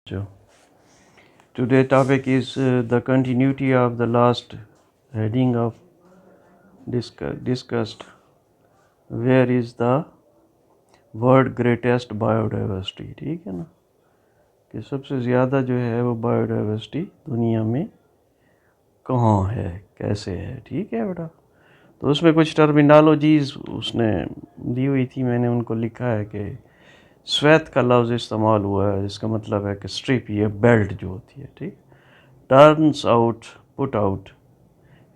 So, today topic is the continuity of the last heading of discussed. Where is the world greatest biodiversity? ठीक है ना, कि सबसे ज़्यादा जो है वो बायोडाइवर्सिटी दुनिया में कहाँ है, कैसे है। ठीक है बेटा, तो उसमें कुछ टर्मिनोलॉजीज उसने दी हुई थी, मैंने उनको लिखा है कि श्वेत का लफ्ज़ इस्तेमाल हुआ है, जिसका मतलब है कि स्ट्रिप, ये बेल्ट जो होती है। ठीक, turns out, put out,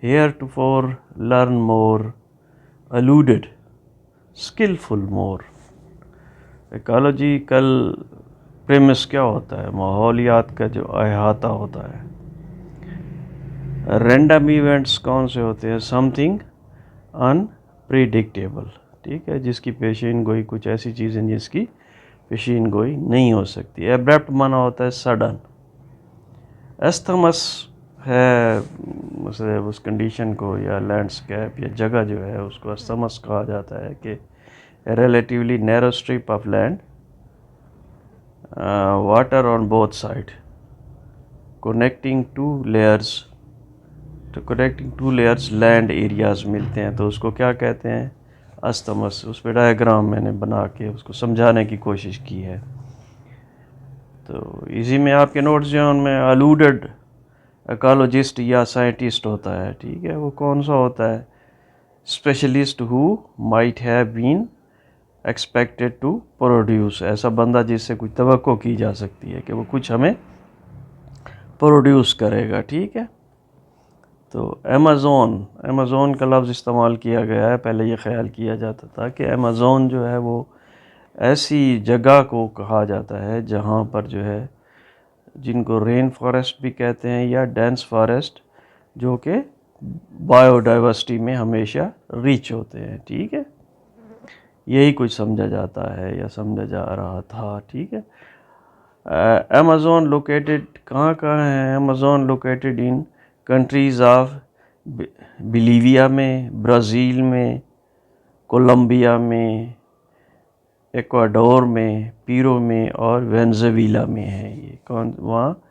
heretofore learn more, alluded, skillful more। Ecological premise क्या होता है? माहौलियात का जो अहाता होता है। रैंडम इवेंट्स कौन से होते हैं? Something unpredictable. ठीक है, जिसकी पेशीन गोई, कुछ ऐसी चीज़ें जिसकी पेशीन गोई नहीं हो सकती। एब्रप्ट माना होता है सडन। एस्थमस है, मतलब उस कंडीशन को या लैंडस्केप या जगह जो है उसको एस्थमस कहा जाता है कि relatively narrow strip of land, water on both side, connecting two layers, तो connecting two layers land areas मिलते हैं, तो उसको क्या कहते हैं? अस्तमस। उस पर डायग्राम मैंने बना के उसको समझाने की कोशिश की है। तो इसी में आपके नोट्स जो हैं उनमें अलूडेड एकोलॉजिस्ट या साइंटिस्ट होता है। ठीक है, वो कौन सा होता है? Specialist who might have been expected to produce, ऐसा बंदा जिससे कुछ तवक्को की जा सकती है कि वो कुछ हमें प्रोड्यूस करेगा। ठीक है, तो अमेज़ोन का लफ्ज़ इस्तेमाल किया गया है। पहले ये ख्याल किया जाता था कि अमेज़ोन जो है वो ऐसी जगह को कहा जाता है जहाँ पर जो है, जिनको रेन फॉरेस्ट भी कहते हैं या डेंस फॉरेस्ट, जो कि बायोडाइवर्सिटी में हमेशा रिच होते हैं। ठीक है, यही कुछ समझा जाता है या समझा जा रहा था। ठीक है, अमेज़ोन लोकेटेड कहाँ है? Amazon located in countries of Bolivia में, ब्राज़ील में, कोलंबिया में, इक्वाडोर में, पेरू में और वेनेजुएला में है। ये कौन वहाँ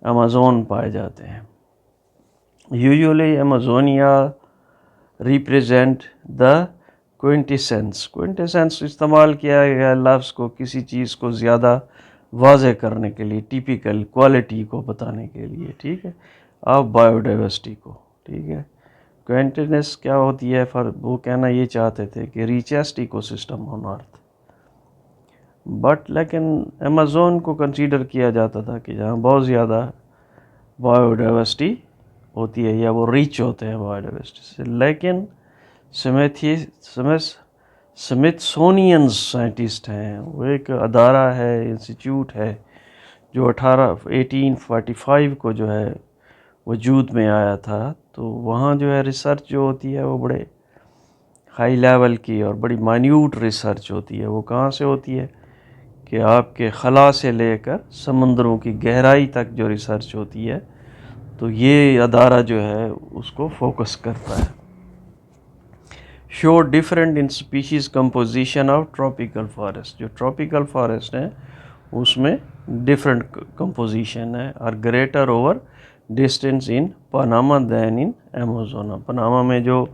अमेज़ोन पाए जाते हैं। यूजुअली अमेज़ोनिया रिप्रेजेंट द क्विंटेसेंस इस्तेमाल किया गया लफ्ज़ को किसी चीज़ को ज़्यादा वाज़े करने के लिए, टिपिकल क्वालिटी को बताने के लिए। ठीक है, ऑफ बायोडाइवर्सिटी को। ठीक है, क्विंटेनेस क्या होती है? फॉर वो कहना ये चाहते थे कि richest ecosystem on earth. But लेकिन अमेज़ोन को कंसीडर किया जाता था कि जहाँ बहुत ज़्यादा बायोडाइवर्सिटी होती है या वो रिच होते हैं बायोडाइवर्सिटी से। लेकिन स्मिथसोनियन साइंटिस्ट हैं, वो एक अदारा है, इंस्टीट्यूट है, जो 1845 को जो है वजूद में आया था। तो वहाँ जो है रिसर्च जो होती है वो बड़े हाई लेवल की और बड़ी माइन्यूट रिसर्च होती है। वो कहाँ से होती है कि आपके खला से लेकर समंदरों की गहराई तक जो रिसर्च होती है, तो ये अदारा जो है उसको फोकस करता है। Show different in species composition of tropical forest, जो ट्रॉपिकल फॉरेस्ट है उसमें डिफरेंट कंपोजिशन है। और greater over distance in Panama than in Amazonia, Panama में जो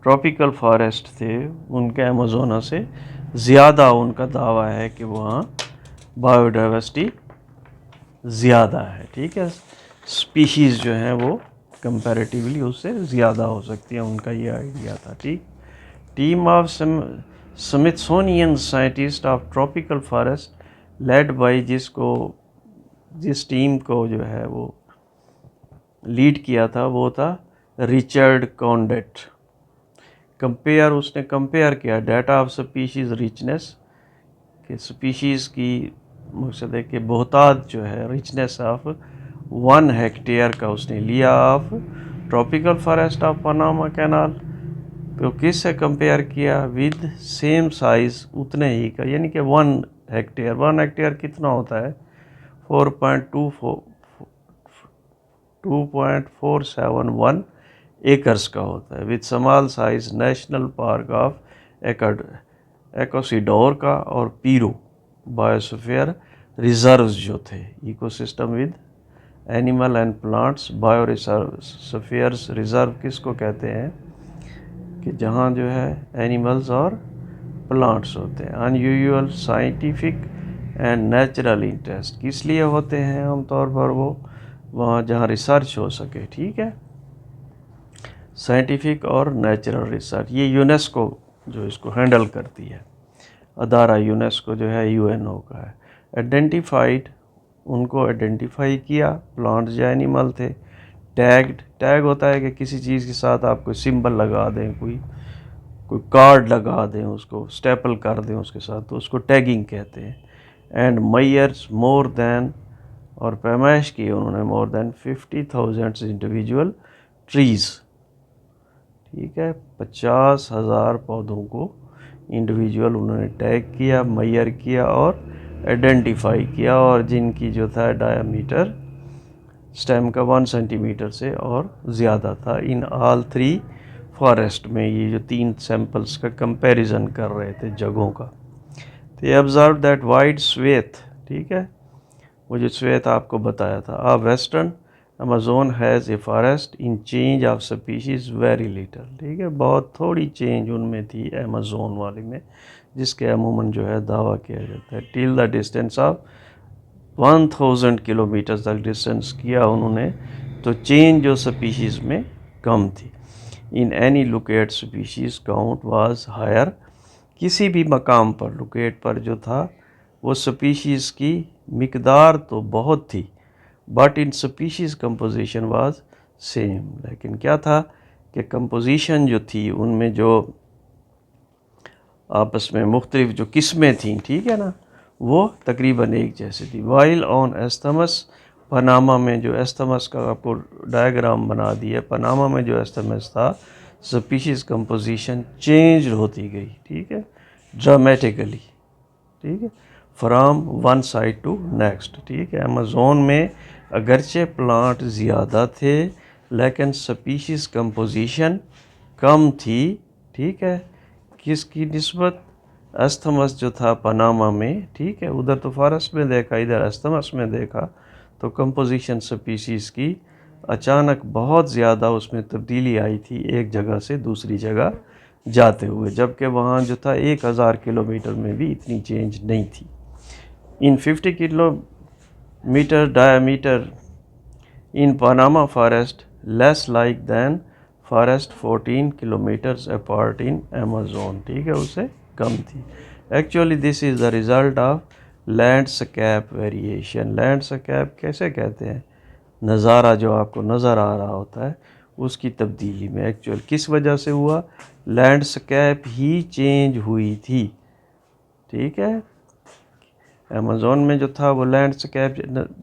ट्रॉपिकल फॉरेस्ट थे उनके अमेज़ोना से ज़्यादा उनका दावा है कि वहाँ बायोडाइवर्सिटी ज़्यादा है। ठीक है, स्पीशीज़ जो हैं वो कंपैरेटिवली उससे ज़्यादा हो सकती है, उनका ये आइडिया था। ठीक, team of Smithsonian scientist of tropical forest led by, जिस टीम को जो है वो लीड किया था वो था रिचर्ड कॉन्डेट। उसने कंपेयर किया डाटा ऑफ स्पीशीज़ रिचनेस, कि स्पीशीज़ की मकसद है कि बहुतात जो है, रिचनेस ऑफ 1 हेक्टेयर का उसने लिया of tropical forest of Panama canal. तो किससे कंपेयर किया? विद सेम साइज़, उतने ही का, यानी कि 1 हेक्टेयर। 1 हेक्टेयर कितना होता है? 2.471 एकर्स का होता है। With small size national park of Ecuador का और पेरू बायोस्फीयर रिजर्व्स जो थे, ecosystem with animal and plants, biospheres reserve किसको कहते हैं कि जहाँ जो है एनिमल्स और प्लांट्स होते हैं। Unusual scientific and natural interest किस लिए होते हैं आमतौर पर, वो वहाँ जहाँ रिसर्च हो सके, ठीक है, साइंटिफिक और नेचुरल रिसर्च। ये यूनेस्को जो इसको हैंडल करती है, अदारा यूनेस्को जो है यूएनओ का है। आइडेंटिफाइड, उनको आइडेंटिफाई किया, प्लांट्स या एनिमल थे। टैग्ड, टैग होता है कि किसी चीज़ के साथ आप कोई सिंबल लगा दें, कोई कार्ड लगा दें, उसको स्टेपल कर दें उसके साथ, तो उसको टैगिंग कहते हैं। एंड मेयर्स मोर देन, और पैमाइश की उन्होंने मोर देन 50,000 इंडिविजुअल ट्रीज़, ठीक है, 50,000 पौधों को इंडिविजुअल उन्होंने टैग किया, मेयर किया और आइडेंटिफाई किया, और जिनकी जो था डायमीटर स्टेम का 1 सेंटीमीटर से और ज़्यादा था। इन ऑल 3 फॉरेस्ट में, ये जो 3 सैंपल्स का कंपैरिजन कर रहे थे जगहों का, तो ऑब्जर्व दैट वाइड स्वेथ, ठीक है, वो जो स्वेथ आपको बताया था, आ western Amazon has a forest in change of species very little, ठीक है, बहुत थोड़ी चेंज उनमें थी अमेज़न वाले में, जिसके अमूमन जो है दावा किया जाता है। Till the distance of 1000 kilometre तक डिस्टेंस किया उन्होंने, तो चेंज जो स्पीशीज़ में कम थी। In any locate species count was higher, किसी भी मकाम पर लोकेट पर जो था वो स्पीशीज़ की मिकदार तो बहुत थी, but in species composition was same, लेकिन क्या था कि कंपोजिशन जो थी उनमें जो आपस में मुख्तलिफ जो किस्में थीं, ठीक है ना, वो तकरीबन एक जैसी थी। वाइल ऑन एस्थमस, पनामा में जो एस्थमस का आपको डायग्राम बना दिया, पनामा में जो एस्थमस था, स्पीशीज़ कंपोजिशन चेंज होती गई, ठीक है, ड्रामेटिकली, ठीक है, from one side to next, ठीक है। अमेज़न में अगरचे प्लांट ज़्यादा थे लेकिन स्पीशीज़ कंपोजिशन कम थी, ठीक है, किसकी निस्बत, एस्थमस जो था पनामा में, ठीक है, उधर तो फॉरेस्ट में देखा, इधर एस्थमस में देखा, तो कंपोजिशन स्पीशीज़ की अचानक बहुत ज़्यादा उसमें तब्दीली आई थी एक जगह से दूसरी जगह जाते हुए, जबकि वहाँ जो था 1000 किलोमीटर में भी इतनी चेंज नहीं थी। In 50 kilometre diameter in Panama forest less like than forest 14 kilometres apart in Amazon, ठीक है, उससे कम थी। Actually this is the result of landscape variation. Landscape कैसे कहते हैं, नज़ारा जो आपको नज़र आ रहा होता है उसकी तब्दीली में, एक्चुअल किस वजह से हुआ, लैंडस्केप ही चेंज हुई थी, ठीक है। अमेज़न में जो था वो लैंडस्केप,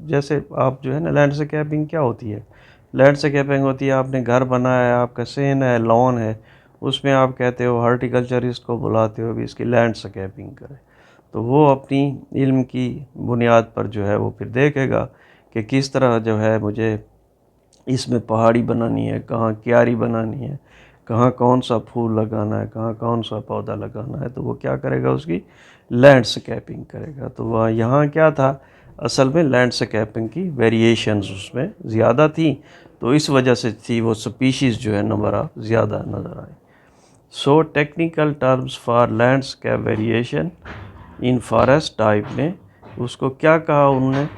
जैसे आप जो है ना, लैंडस्केपिंग क्या होती है, लैंडस्केपिंग होती है आपने घर बनाया है, आपका सेन है, लॉन है, उसमें आप कहते हो हॉर्टिकल्चरिस्ट को बुलाते हो भी इसकी लैंडस्केपिंग करें, तो वो अपनी इल्म की बुनियाद पर जो है वो फिर देखेगा कि किस तरह जो है मुझे इसमें पहाड़ी बनानी है, कहाँ क्यारी बनानी है, कहाँ कौन सा फूल लगाना है, कहाँ कौन सा पौधा लगाना है, तो वो क्या करेगा, उसकी लैंडस्केपिंग करेगा। तो वह यहाँ क्या था, असल में लैंडस्केपिंग की वेरिएशंस उसमें ज़्यादा थी, तो इस वजह से थी वो स्पीशीज़ जो है नंबर ऑफ ज़्यादा नज़र आए। So technical terms for landscape variation in forest type में उसको क्या कहा उन्होंने,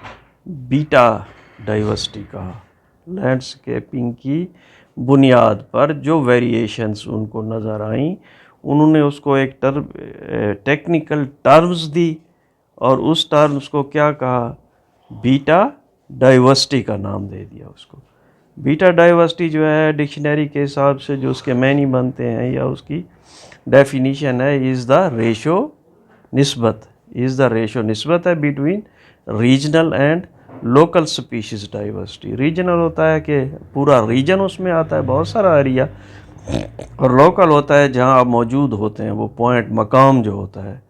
बीटा डाइवर्सिटी कहा। लैंडस्केपिंग की बुनियाद पर जो वेरिएशंस उनको नज़र आईं, उन्होंने उसको एक टेक्निकल टर्म्स दी, और उस टर्म्स को क्या कहा, बीटा डाइवर्सिटी का नाम दे दिया उसको। बीटा डाइवर्सिटी जो है डिक्शनरी के हिसाब से जो उसके मैनी बनते हैं या उसकी डेफिनीशन है, इज़ द रेशो निस्बत, इज़ द रेशो निस्बत है between regional and local species diversity. Regional होता है कि पूरा रीजन उसमें आता है, बहुत सारा एरिया, और लोकल होता है जहां आप मौजूद होते हैं, वो पॉइंट मकाम जो होता है।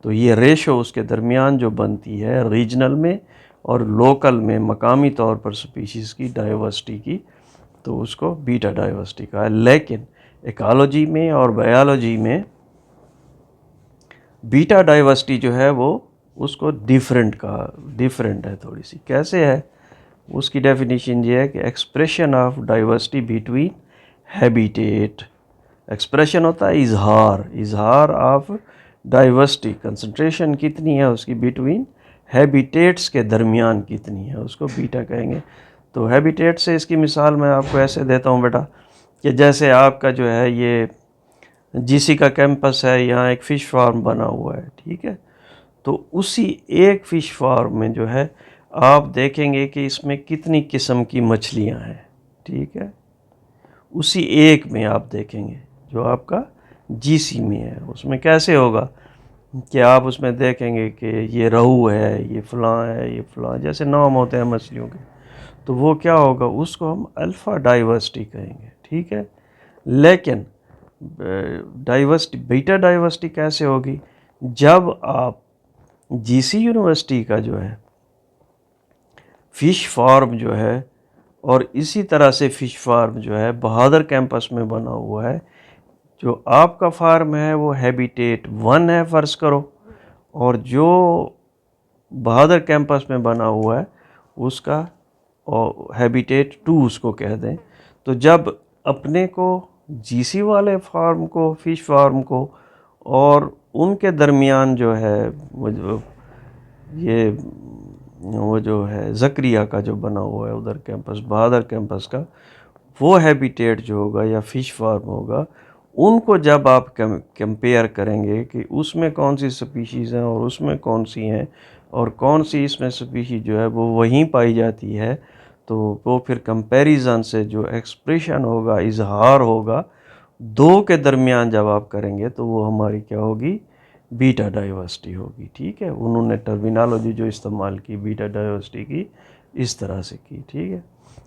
तो ये रेशो उसके दरमियान जो बनती है रीजनल में और लोकल में, मकामी तौर पर स्पीशीज़ की डाइवर्सिटी की, तो उसको बीटा डाइवर्सिटी कहा है। लेकिन इकोलॉजी में और बायोलॉजी में बीटा डाइवर्सिटी जो है वो उसको डिफरेंट है थोड़ी सी। कैसे है उसकी डेफिनेशन ये है कि expression of diversity between habitat. Expression होता है इजहार ऑफ डाइवर्सिटी, कंसंट्रेशन कितनी है उसकी बिटवीन हैबिटेट्स के दरमियान कितनी है, उसको बीटा कहेंगे। तो हैबिटेट से इसकी मिसाल मैं आपको ऐसे देता हूँ बेटा कि जैसे आपका जो है ये जीसी का कैंपस है, यहाँ एक फ़िश फार्म बना हुआ है, ठीक है। तो उसी एक फ़िश फार्म में जो है आप देखेंगे कि इसमें कितनी किस्म की मछलियाँ हैं, ठीक है। उसी एक में आप देखेंगे जो आपका जीसी में है, उसमें कैसे होगा कि आप उसमें देखेंगे कि ये रहू है, ये फ़लाँ है, ये फ़लाँ, जैसे नाम होते हैं मछलियों के। तो वो क्या होगा, उसको हम अल्फ़ा डाइवर्सिटी कहेंगे, ठीक है। लेकिन डाइवर्सिटी, बीटा डाइवर्सिटी कैसे होगी, जब आप जीसी यूनिवर्सिटी का जो है फ़िश फार्म जो है, और इसी तरह से फ़िश फार्म जो है बहादुर कैंपस में बना हुआ है, जो आपका फार्म है वो हैबिटेट 1 है फ़र्ज़ करो, और जो बहादुर कैंपस में बना हुआ है उसका हैबिटेट 2 उसको कह दें। तो जब अपने को जीसी वाले फार्म को, फ़िश फार्म को, और उनके दरमियान जो है वो जो है ज़करिया का जो बना हुआ है उधर कैंपस, बहादुर कैंपस का, वो हैबिटेट जो होगा या फ़िश फार्म होगा, उनको जब आप कंपेयर करेंगे कि उसमें कौन सी स्पीशीज़ हैं और उसमें कौन सी हैं, और कौन सी इसमें स्पीशीज़ जो है वो वहीं पाई जाती है, तो वो फिर कंपैरिजन से जो एक्सप्रेशन होगा, इजहार होगा, दो के दरमियान जब आप करेंगे तो वो हमारी क्या होगी, बीटा डाइवर्सिटी होगी, ठीक है। उन्होंने टर्मिनोलॉजी जो इस्तेमाल की बीटा डाइवर्सिटी की, इस तरह से की, ठीक है।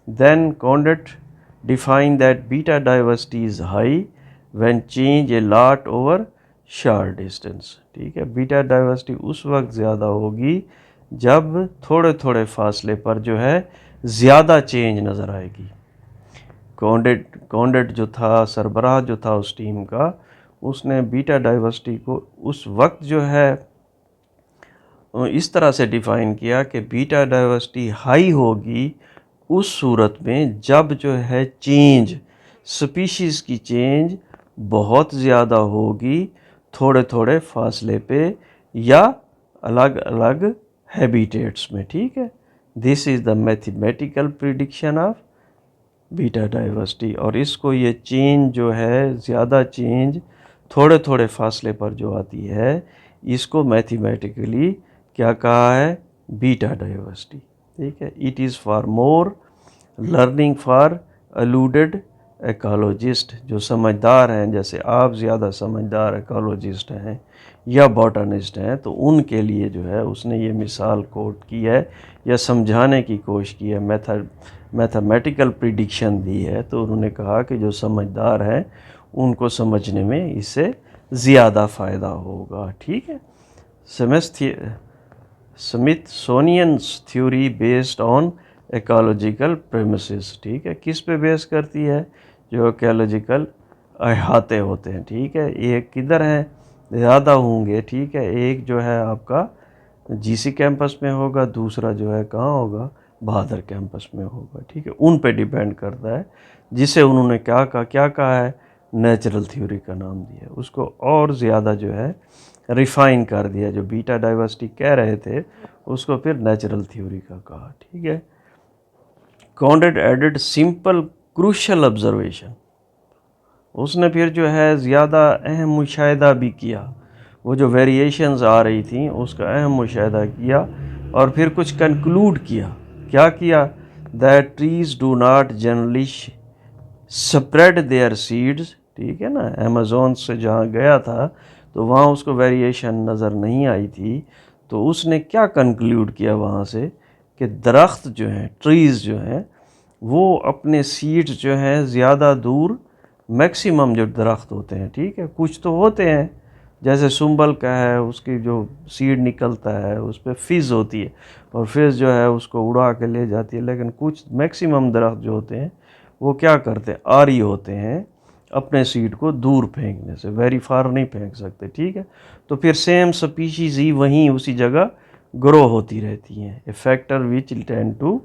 Then Condit define that beta diversity is high when change a lot over short distance, ठीक है। बीटा डाइवर्सिटी उस वक्त ज़्यादा होगी जब थोड़े थोड़े फासले पर जो है ज़्यादा चेंज नज़र आएगी। कॉन्डेट जो था, सरबराह जो था उस टीम का, उसने बीटा डाइवर्सिटी को उस वक्त जो है इस तरह से डिफ़ाइन किया कि बीटा डाइवर्सिटी हाई होगी उस सूरत में जब जो है चेंज, स्पीशीज़ की चेंज बहुत ज़्यादा होगी थोड़े थोड़े फासले पे या अलग अलग हैबिटेट्स में, ठीक है। This is the mathematical prediction of beta diversity. और इसको ये चेंज जो है, ज़्यादा चेंज थोड़े थोड़े फासले पर जो आती है, इसको मैथमेटिकली क्या कहा है, बीटा डाइवर्सिटी, ठीक है। It is for more learning for alluded ecologist, जो समझदार हैं, जैसे आप ज़्यादा समझदार एकोलॉजिस्ट हैं या बॉटनिस्ट हैं, तो उनके लिए जो है उसने ये मिसाल कोट की है या समझाने की कोशिश की है, मैथमेटिकल प्रिडिक्शन दी है। तो उन्होंने कहा कि जो समझदार हैं उनको समझने में इससे ज़्यादा फ़ायदा होगा, ठीक है। स्मिथसोनियंस थ्योरी बेस्ड ऑन एकोलॉजिकल प्रेमिसेस, ठीक है। किस पे बेस करती है, जो एकोलॉजिकल अहाते होते हैं, ठीक है। एक किधर है, ज़्यादा होंगे, ठीक है। एक जो है आपका जीसी कैंपस में होगा, दूसरा जो है कहाँ होगा, बहादुर कैंपस में होगा, ठीक है। उन पे डिपेंड करता है, जिसे उन्होंने क्या कहा है, नेचुरल थ्योरी का नाम दिया, उसको और ज़्यादा जो है रिफ़ाइन कर दिया। जो बीटा डाइवर्सिटी कह रहे थे उसको फिर नेचुरल थ्योरी का कहा, ठीक है। कॉन्डेट एडेड सिंपल क्रूशल ऑब्जर्वेशन, उसने फिर जो है ज़्यादा अहम मुशाहिदा भी किया, वो जो वेरिएशंस आ रही थी उसका अहम मुशाहिदा किया, और फिर कुछ कंक्लूड किया। क्या किया, that trees do not generally spread their seeds, ठीक है ना। अमेज़न से जहाँ गया था तो वहाँ उसको वेरिएशन नज़र नहीं आई थी, तो उसने क्या कंक्लूड किया वहाँ से कि दरख्त जो हैं, ट्रीज़ जो हैं, वो अपने सीड्स जो हैं ज़्यादा दूर, मैक्सिमम जो दरख्त होते हैं, ठीक है, कुछ तो होते हैं जैसे सुंबल का है, उसकी जो सीड निकलता है उस पर फिज़ होती है और फिज़ जो है उसको उड़ा के ले जाती है, लेकिन कुछ मैक्सिमम दरख्त जो होते हैं वो क्या करते हैं, आरी होते हैं, अपने सीड को दूर फेंकने से, वेरी फार नहीं फेंक सकते, ठीक है। तो फिर सेम स्पीशीज ही वहीं उसी जगह ग्रो होती रहती हैं। A factor which tend to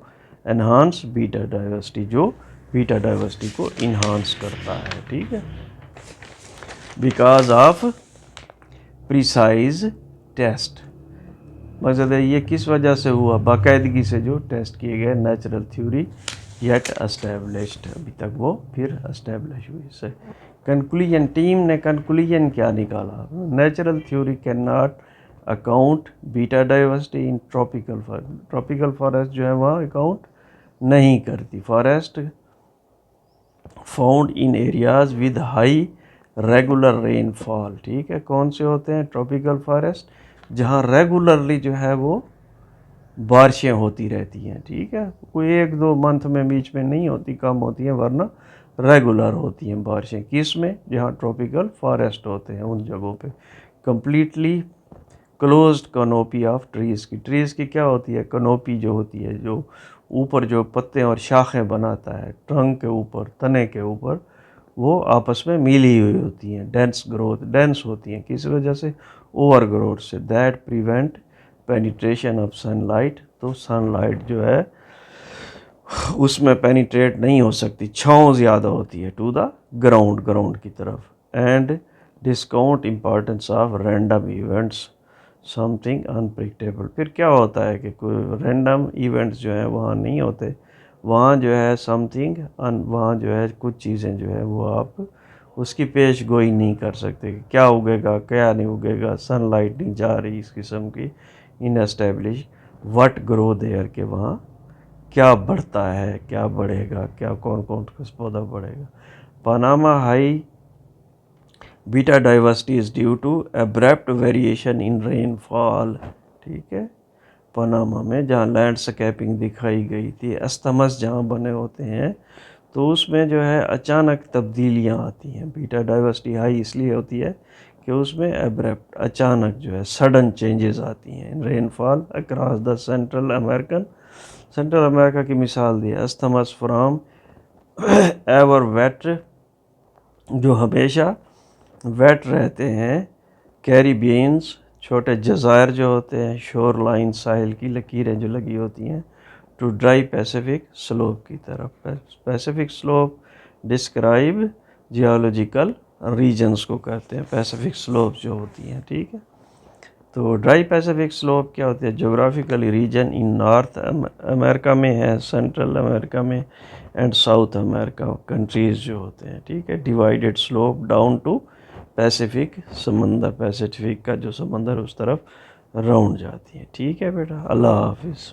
enhance beta diversity, जो बीटा डाइवर्सिटी को इन्हांस करता है, ठीक है। बिकॉज ऑफ प्रिसाइज टेस्ट, मकसद है ये किस वजह से हुआ, बाकायदगी से जो टेस्ट किए गए नेचुरल थ्योरी येट एस्टेब्लिश्ड, अभी तक वो फिर एस्टेब्लिश हुई से। कंक्लूजन, टीम ने कंक्लूजन क्या निकाला, natural theory can not account beta diversity in tropical forest, tropical forest जो है वहाँ अकाउंट नहीं करती। Forest found in areas with high regular rainfall, ठीक है। कौन से होते हैं ट्रॉपिकल फॉरेस्ट, जहाँ रेगुलरली जो है वो बारिशें होती रहती हैं, ठीक है। कोई एक दो मंथ में बीच में नहीं होती, कम होती हैं, वरना रेगुलर होती हैं बारिशें। किस में, जहाँ ट्रॉपिकल फॉरेस्ट होते हैं उन जगहों पे। Completely closed canopy of trees की, ट्रीज़ की क्या होती है, कनोपी जो होती है, जो ऊपर जो पत्ते और शाखें बनाता है ट्रंक के ऊपर, तने के ऊपर, वो आपस में मिली हुई होती हैं। डेंस ग्रोथ, डेंस होती हैं, किस वजह से, ओवर ग्रोथ से। That prevent penetration of sunlight, तो सनलाइट जो है उसमें पेनिट्रेट नहीं हो सकती, छाँव ज़्यादा होती है टू द ग्राउंड, ग्राउंड की तरफ। And discount importance of random events, something unpredictable. फिर क्या होता है कि कोई रैंडम इवेंट्स जो है वहाँ नहीं होते, वहाँ जो है समथिंग वहाँ जो है कुछ चीज़ें जो है वो आप उसकी पेश गोई नहीं कर सकते, क्या उगेगा क्या नहीं उगेगा, सनलाइट नहीं जा रही, इस किस्म की इन एस्टेब्लिश वट ग्रो देयर, के वहाँ क्या बढ़ता है, क्या बढ़ेगा, क्या कौन कौन किस पौधा बढ़ेगा। Panama high beta diversity is due to abrupt variation in rainfall, ठीक है। पनामा में जहाँ लैंडस्केपिंग दिखाई गई थी, अस्तमस जहाँ बने होते हैं, तो उसमें जो है अचानक तब्दीलियाँ आती हैं। बीटा डाइवर्सिटी हाई इसलिए होती है कि उसमें एब्रप्ट, अचानक जो है सडन चेंजेस आती हैं in rainfall across the central America की मिसाल दी, अस्थमस फ्राम एवर वेट, जो हमेशा वेट रहते हैं, कैरिबियंस, छोटे जज़ायर जो होते हैं, शोर लाइन, साहिल की लकीरें जो लगी होती हैं, टू ड्राई पैसिफिक स्लोप की तरफ। Pacific slope describe geological regions को कहते हैं, पैसिफिक स्लोप जो होती हैं, ठीक है। तो ड्राई पैसिफिक स्लोप क्या होती है, geographically region in North America में है, सेंट्रल अमेरिका में एंड साउथ अमेरिका कंट्रीज़ जो होते हैं, ठीक है। Divided slope down to Pacific समंदर, पैसिफिक का जो समंदर उस तरफ राउंड जाती है, ठीक है बेटा। अल्लाह हाफिज़।